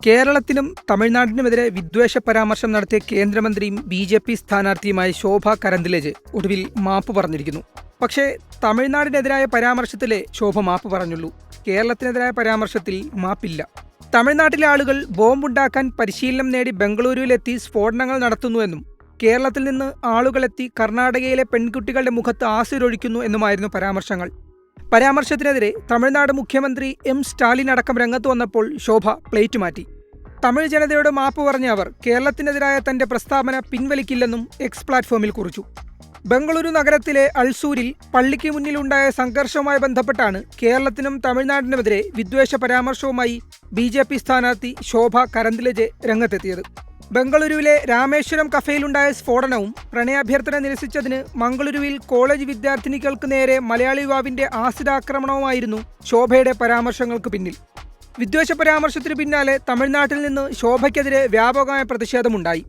കേരളത്തിനും തമിഴ്നാടിനുമെതിരെ വിദ്വേഷ പരാമർശം നടത്തിയ കേന്ദ്രമന്ത്രിയും ബി.ജെ.പി. സ്ഥാനാർത്ഥിയുമായ ശോഭ കരന്ദിലജെ ഒടുവിൽ മാപ്പ് പറഞ്ഞിരിക്കുന്നു. പക്ഷേ തമിഴ്നാടിനെതിരായ പരാമർശത്തിലെ ശോഭ മാപ്പ് പറഞ്ഞുള്ളൂ. കേരളത്തിനെതിരായ പരാമർശത്തിൽ മാപ്പില്ല. തമിഴ്നാട്ടിലെ ആളുകൾ ബോംബുണ്ടാക്കാൻ പരിശീലനം നേടി ബംഗളൂരുവിലെത്തി സ്ഫോടനങ്ങൾ നടത്തുന്നുവെന്നും കേരളത്തിൽ നിന്ന് ആളുകളെത്തി കർണാടകയിലെ പെൺകുട്ടികളുടെ മുഖത്ത് ആസിഡൊഴിക്കുന്നു എന്നുമായിരുന്നു പരാമർശങ്ങൾ. പരാമർശത്തിനെതിരെ തമിഴ്നാട് മുഖ്യമന്ത്രി എം സ്റ്റാലിൻ അടക്കം രംഗത്ത് വന്നപ്പോൾ ശോഭ പ്ലേറ്റ് മാറ്റി. തമിഴ് ജനതയോട് മാപ്പ് പറഞ്ഞ അവർ കേരളത്തിനെതിരായ തന്റെ പ്രസ്താവന പിൻവലിക്കില്ലെന്നും എക്സ് പ്ലാറ്റ്ഫോമിൽ കുറിച്ചു. ബംഗളൂരു നഗരത്തിലെ അൾസൂരിൽ പള്ളിക്ക് മുന്നിലുണ്ടായ സംഘർഷവുമായി ബന്ധപ്പെട്ടാണ് കേരളത്തിനും തമിഴ്നാടിനുമെതിരെ വിദ്വേഷ പരാമർശവുമായി ബി.ജെ.പി. സ്ഥാനാർത്ഥി ശോഭ കരന്ദിലജെ രംഗത്തെത്തിയത്. ബംഗളൂരുവിലെ രാമേശ്വരം കഫേയിലുണ്ടായ സ്ഫോടനവും പ്രണയാഭ്യർത്ഥന നിരസിച്ചതിന് മംഗളൂരുവിൽ കോളേജ് വിദ്യാർത്ഥിനികൾക്ക് നേരെ മലയാളി യുവാവിന്റെ ആസിഡാക്രമണവുമായിരുന്നു ശോഭയുടെ പരാമർശങ്ങൾക്ക് പിന്നിൽ. വിദ്വേഷ പരാമർശത്തിനു പിന്നാലെ തമിഴ്നാട്ടിൽ നിന്ന് ശോഭയ്ക്കെതിരെ വ്യാപകമായ പ്രതിഷേധമുണ്ടായി.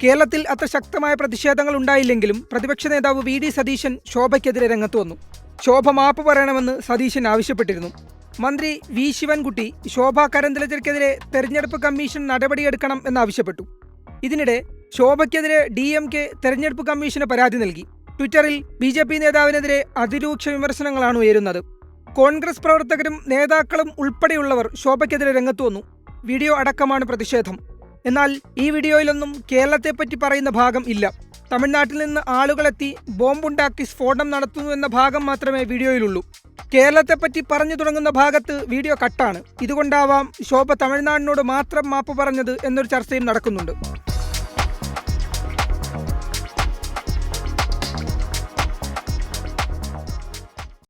കേരളത്തിൽ അത്ര ശക്തമായ പ്രതിഷേധങ്ങൾ ഉണ്ടായില്ലെങ്കിലും പ്രതിപക്ഷ നേതാവ് വി.ഡി. സതീശൻ ശോഭയ്ക്കെതിരെ രംഗത്ത് വന്നു. ശോഭ മാപ്പ് പറയണമെന്ന് സതീശൻ ആവശ്യപ്പെട്ടിരുന്നു. മന്ത്രി വി. ശിവൻകുട്ടി ശോഭ കരന്ദിലജയ്ക്കെതിരെ തെരഞ്ഞെടുപ്പ് കമ്മീഷൻ നടപടിയെടുക്കണം എന്നാവശ്യപ്പെട്ടു. ഇതിനിടെ ശോഭയ്ക്കെതിരെ DMK തെരഞ്ഞെടുപ്പ് കമ്മീഷന് പരാതി നൽകി. ട്വിറ്ററിൽ ബി.ജെ.പി. നേതാവിനെതിരെ അതിരൂക്ഷ വിമർശനങ്ങളാണ് ഉയരുന്നത്. കോൺഗ്രസ് പ്രവർത്തകരും നേതാക്കളും ഉൾപ്പെടെയുള്ളവർ ശോഭയ്ക്കെതിരെ രംഗത്ത് വന്നു. വീഡിയോ അടക്കമാണ് പ്രതിഷേധം. എന്നാൽ ഈ വീഡിയോയിലൊന്നും കേരളത്തെപ്പറ്റി പറയുന്ന ഭാഗം ഇല്ല. തമിഴ്നാട്ടിൽ നിന്ന് ആളുകളെത്തി ബോംബുണ്ടാക്കി സ്ഫോടനം നടത്തുന്നു എന്ന ഭാഗം മാത്രമേ വീഡിയോയിലുള്ളൂ. കേരളത്തെപ്പറ്റി പറഞ്ഞു തുടങ്ങുന്ന ഭാഗത്ത് വീഡിയോ കട്ടാണ്. ഇതുകൊണ്ടാവാം ശോഭ തമിഴ്നാടിനോട് മാത്രം മാപ്പ് പറഞ്ഞത് എന്നൊരു ചർച്ചയും നടക്കുന്നുണ്ട്.